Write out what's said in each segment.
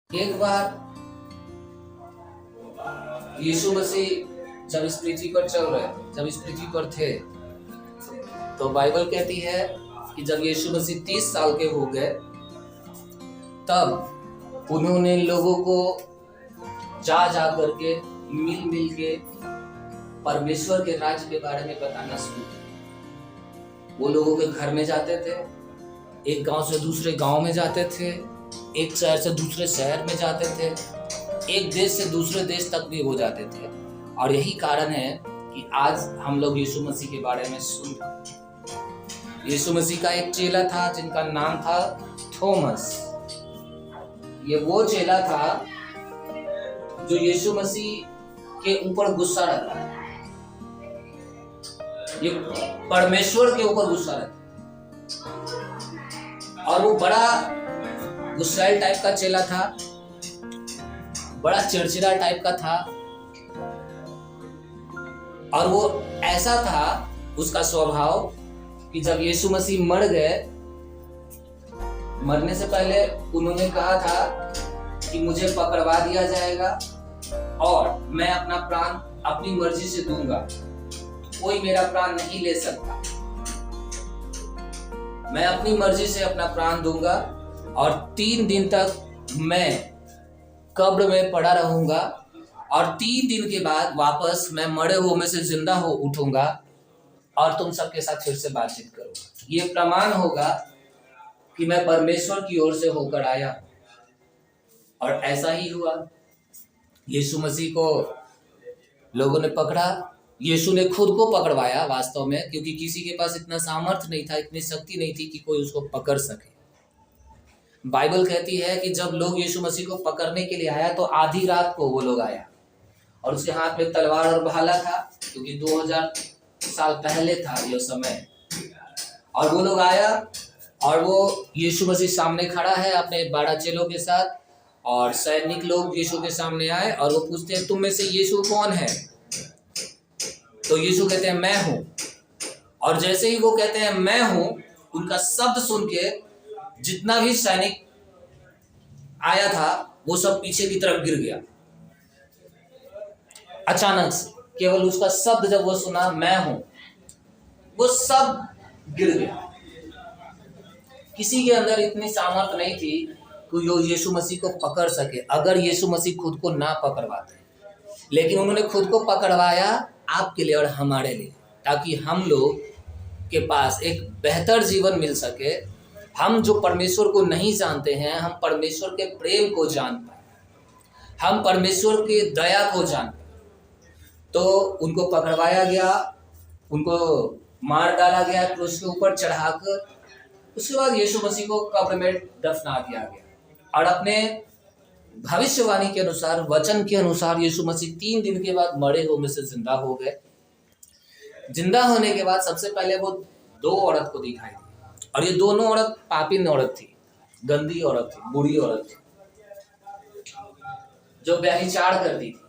एक बार यीशु मसीह जब इस पृथ्वी पर चल रहे थे, जब इस पृथ्वी पर थे, तो बाइबल कहती है कि जब यीशु मसीह 30 साल के हो गए, तब उन्होंने लोगों को जा करके मिल के परमेश्वर के राज्य के बारे में बताना शुरू किया। वो लोगों के घर में जाते थे, एक गांव से दूसरे गांव में जाते थे, एक शहर से दूसरे शहर में जाते थे, एक देश से दूसरे देश तक भी हो जाते थे। और यही कारण है कि आज हम लोग यीशु मसीह के बारे में सुन रहे हैं। यीशु मसीह का एक चेला था जिनका नाम था थॉमस। ये वो चेला था जो यीशु मसीह के ऊपर गुस्सा रहता है, ये परमेश्वर के ऊपर गुस्सा रहता है। और वो बड़ा गुस्सैल टाइप का चेला था, बड़ा चिड़चिड़ा टाइप का था। और वो ऐसा था उसका स्वभाव कि जब यीशु मसीह मर गए, मरने से पहले उन्होंने कहा था कि मुझे पकड़वा दिया जाएगा और मैं अपना प्राण अपनी मर्जी से दूंगा, कोई मेरा प्राण नहीं ले सकता। मैं अपनी मर्जी से अपना प्राण दूंगा और 3 दिन तक मैं कब्र में पड़ा रहूंगा और 3 दिन के बाद वापस मैं मरे हुए में से जिंदा हो उठूंगा और तुम सबके साथ फिर से बातचीत करूंगा। ये प्रमाण होगा कि मैं परमेश्वर की ओर से होकर आया। और ऐसा ही हुआ। यीशु मसीह को लोगों ने पकड़ा, यीशु ने खुद को पकड़वाया वास्तव में, क्योंकि किसी के पास इतना सामर्थ्य नहीं था, इतनी शक्ति नहीं थी कि कोई उसको पकड़ सके। बाइबल कहती है कि जब लोग यीशु मसीह को पकड़ने के लिए आया तो आधी रात को वो लोग आया और उसके हाथ में तलवार और भाला था, क्योंकि 2000 साल पहले था ये समय। और वो लोग आया और वो यीशु मसीह सामने खड़ा है अपने 12 चेलों के साथ, और सैनिक लोग यीशु के सामने आए और वो पूछते हैं, तुम में से यीशु कौन है? तो यीशु कहते हैं, मैं हूं। और जैसे ही वो कहते हैं मैं हूं, उनका शब्द सुन के जितना भी सैनिक आया था वो सब पीछे की तरफ गिर गया। अचानक से केवल उसका शब्द जब वो सुना, मैं हूं, वो सब गिर गया। किसी के अंदर इतनी सामर्थ्य नहीं थी कि वो यीशु मसीह को पकड़ सके, अगर यीशु मसीह खुद को ना पकड़वाते। लेकिन उन्होंने खुद को पकड़वाया आपके लिए और हमारे लिए, ताकि हम लोग के पास एक बेहतर जीवन मिल सके। हम जो परमेश्वर को नहीं जानते हैं, हम परमेश्वर के प्रेम को जान पाए, हम परमेश्वर की दया को जान पाए। तो उनको पकड़वाया गया, उनको मार डाला गया क्रूस के ऊपर चढ़ाकर। उसके बाद यीशु मसीह को कब्र में दफना दिया गया। और अपने भविष्यवाणी के अनुसार, वचन के अनुसार, यीशु मसीह 3 दिन के बाद मरे हुए में से जिंदा हो गए। जिंदा होने के बाद सबसे पहले वो 2 औरत को दिखाई दी, और ये दोनों औरत पापिन औरत थी, गंदी औरत थी, बुरी औरत थी, जो व्यभिचार करती थी।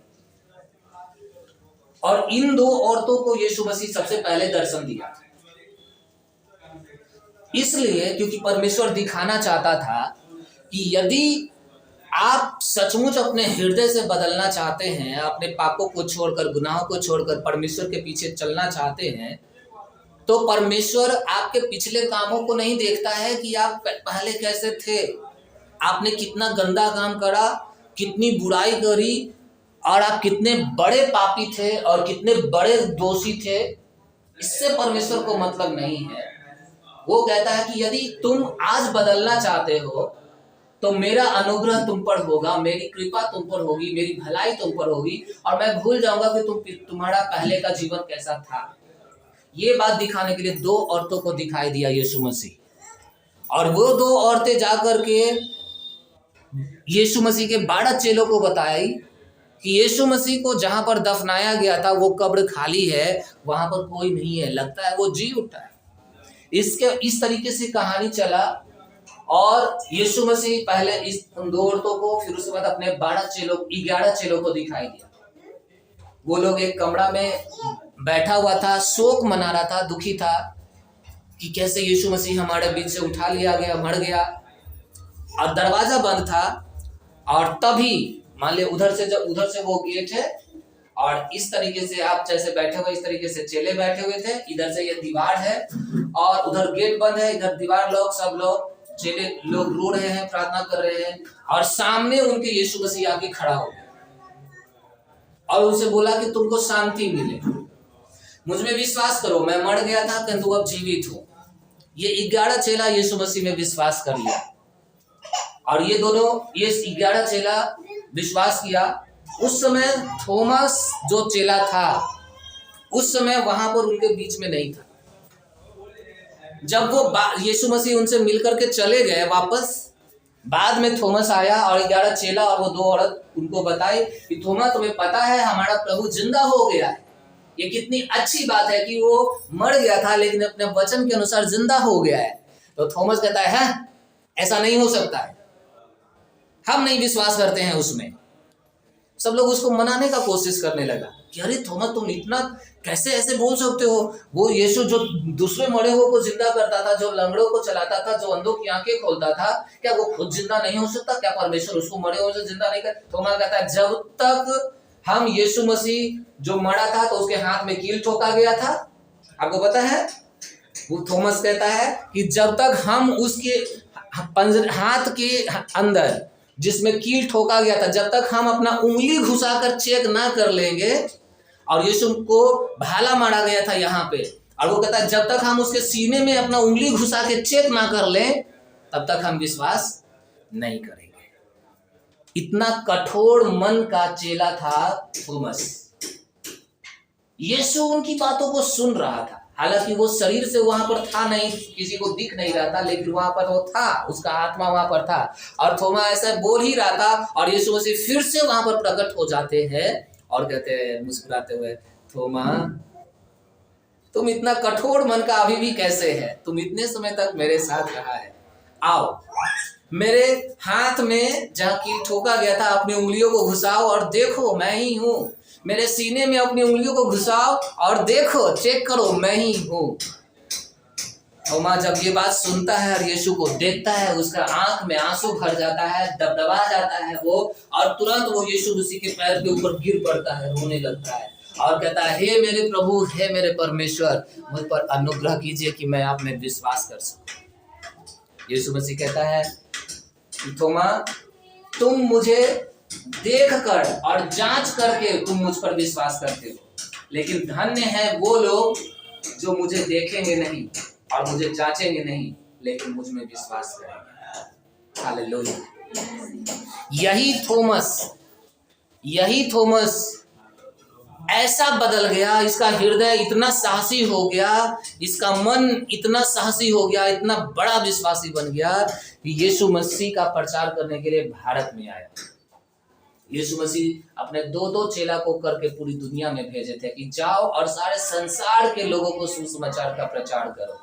और इन 2 औरतों को यीशु मसीह सबसे पहले दर्शन दिया, इसलिए क्योंकि परमेश्वर दिखाना चाहता था कि यदि आप सचमुच अपने हृदय से बदलना चाहते हैं, अपने पापों को छोड़कर, गुनाहों को छोड़कर परमेश्वर के पीछे चलना चाहते हैं, तो परमेश्वर आपके पिछले कामों को नहीं देखता है कि आप पहले कैसे थे, आपने कितना गंदा काम करा, कितनी बुराई करी, और आप कितने बड़े पापी थे और कितने बड़े दोषी थे। इससे परमेश्वर को मतलब नहीं है। वो कहता है कि यदि तुम आज बदलना चाहते हो तो मेरा अनुग्रह तुम पर होगा, मेरी कृपा तुम पर होगी, मेरी भलाई तुम पर होगी, और मैं भूल जाऊंगा कि तुम्हारा पहले का जीवन कैसा था। ये बात दिखाने के लिए 2 औरतों को दिखाई दिया यीशु मसीह। और वो 2 औरतें जाकर के यीशु मसीह के 12 चेलों को बताई कि यीशु मसीह को जहां पर दफनाया गया था वो कब्र खाली है, वहां पर कोई नहीं है, लगता है वो जी उठा है। इस तरीके से कहानी चला। और यीशु मसीह पहले इस 2 औरतों को, फिर उसके बाद अपने 11 चेलों को दिखाई दिया। वो लोग एक कमरा में बैठा हुआ था, शोक मना रहा था, दुखी था कि कैसे यीशु मसीह हमारे बीच से उठा लिया गया, मर गया। और दरवाजा बंद था और तभी मान ले उधर से वो गेट है और इस तरीके से आप जैसे बैठे हुए इस तरीके से चेले बैठे हुए थे, इधर से ये दीवार है और उधर गेट बंद है, इधर दीवार लोग सब लोग चेले लोग रो रहे हैं, प्रार्थना कर रहे हैं और सामने उनके यीशु मसीह आके खड़ा हो गया और उनसे बोला कि तुमको शांति मिले, मुझ में विश्वास करो, मैं मर गया था किंतु अब जीवित हूं। ये 11 चेला यीशु मसीह में विश्वास कर लिया और ये 11 चेला विश्वास किया। उस समय थॉमस जो चेला था उस समय वहां पर उनके बीच में नहीं था। जब वो यीशु मसीह उनसे मिलकर के चले गए वापस, बाद में थॉमस आया और 11 चेला और वो 2 औरत उनको बताए कि थॉमस तुम्हें पता है हमारा प्रभु जिंदा हो गया है। ये कितनी अच्छी बात है कि वो मर गया था लेकिन अपने वचन के अनुसार जिंदा हो गया है। तो थॉमस कहता है ऐसा नहीं हो सकता है, हम नहीं विश्वास करते हैं उसमें। सब लोग उसको मनाने का कोशिश करने लगा कि अरे थॉमस तुम इतना कैसे ऐसे बोल सकते हो, वो यीशु जो दूसरे मरे हुए को जिंदा करता था, जो लंगड़ों को चलाता था, जो अंधों की आंखें खोलता था, क्या वो खुद जिंदा नहीं हो सकता? क्या परमेश्वर उसको मरे हुए से जिंदा नहीं कर? थॉमस कहता है जब तक हम यीशु मसीह जो मरा था तो उसके हाथ में कील ठोका गया था, आपको पता है? वो थॉमस कहता है कि जब तक हम उसके हाथ के अंदर जिसमें कील ठोका गया था, जब तक हम अपना उंगली घुसाकर चेक ना कर लेंगे, और यीशु को भाला मारा गया था यहाँ पे, और वो कहता है जब तक हम उसके सीने में अपना उंगली घुसा के चेक ना कर लें तब तक हम विश्वास नहीं करेंगे। इतना कठोर मन का चेला था थॉमस। यीशु उनकी बातों को सुन रहा था, हालांकि वो शरीर से वहां पर था नहीं, किसी को दिख नहीं रहा था, लेकिन वहां पर वो था, उसका आत्मा वहां पर था। और थोमा ऐसा बोल ही रहा था और यीशु मसीह फिर से वहां पर प्रकट हो जाते हैं और कहते हैं मुस्कुराते हुए, थोमा तुम इतना कठोर मन का अभी भी कैसे है? तुम इतने समय तक मेरे साथ रहा है, आओ मेरे हाथ में जहाँ कील ठोका गया था अपनी उंगलियों को घुसाओ और देखो मैं ही हूँ। मेरे सीने में अपनी उंगलियों को घुसाओ और देखो, चेक करो, मैं ही हूँ। थोमा जब ये बात सुनता है और यीशु को देखता है, उसका आंख में आंसू भर जाता है, दबदबा जाता है वो, और तुरंत वो यीशु मसीह के पैर के ऊपर गिर पड़ता है, रोने लगता है और कहता है हे मेरे प्रभु, हे मेरे परमेश्वर, मुझ पर अनुग्रह कीजिए कि मैं आप में विश्वास कर सकूं। यीशु मसीह कहता है थोमा तुम मुझे देख कर और जांच करके तुम मुझ पर विश्वास करते हो, लेकिन धन्य है वो लोग जो मुझे देखेंगे नहीं और मुझे जांचेंगे नहीं, लेकिन मुझ में विश्वास करेंगे। हालेलुया। यही थॉमस ऐसा बदल गया, इसका हृदय इतना साहसी हो गया, इसका मन इतना साहसी हो गया, इतना बड़ा विश्वासी बन गया कि यीशु मसीह का प्रचार करने के लिए भारत में आया। यीशु मसीह अपने 2-2 चेला को करके पूरी दुनिया में भेजे थे कि जाओ और सारे संसार के लोगों को सुसमाचार का प्रचार करो।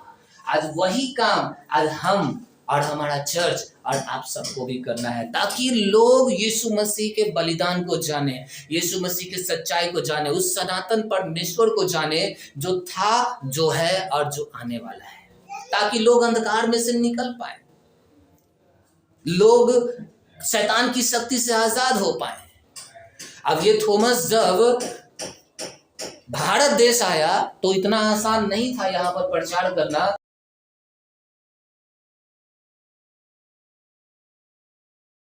आज वही काम आज हम और हमारा चर्च और आप सबको भी करना है, ताकि लोग यीशु मसीह के बलिदान को जाने, यीशु मसीह की सच्चाई को जाने, उस सनातन परमेश्वर को जाने जो था, जो है और जो आने वाला है, ताकि लोग अंधकार में से निकल पाए, लोग शैतान की शक्ति से आजाद हो पाए। अब ये थॉमस जब भारत देश आया तो इतना आसान नहीं था यहाँ पर प्रचार करना,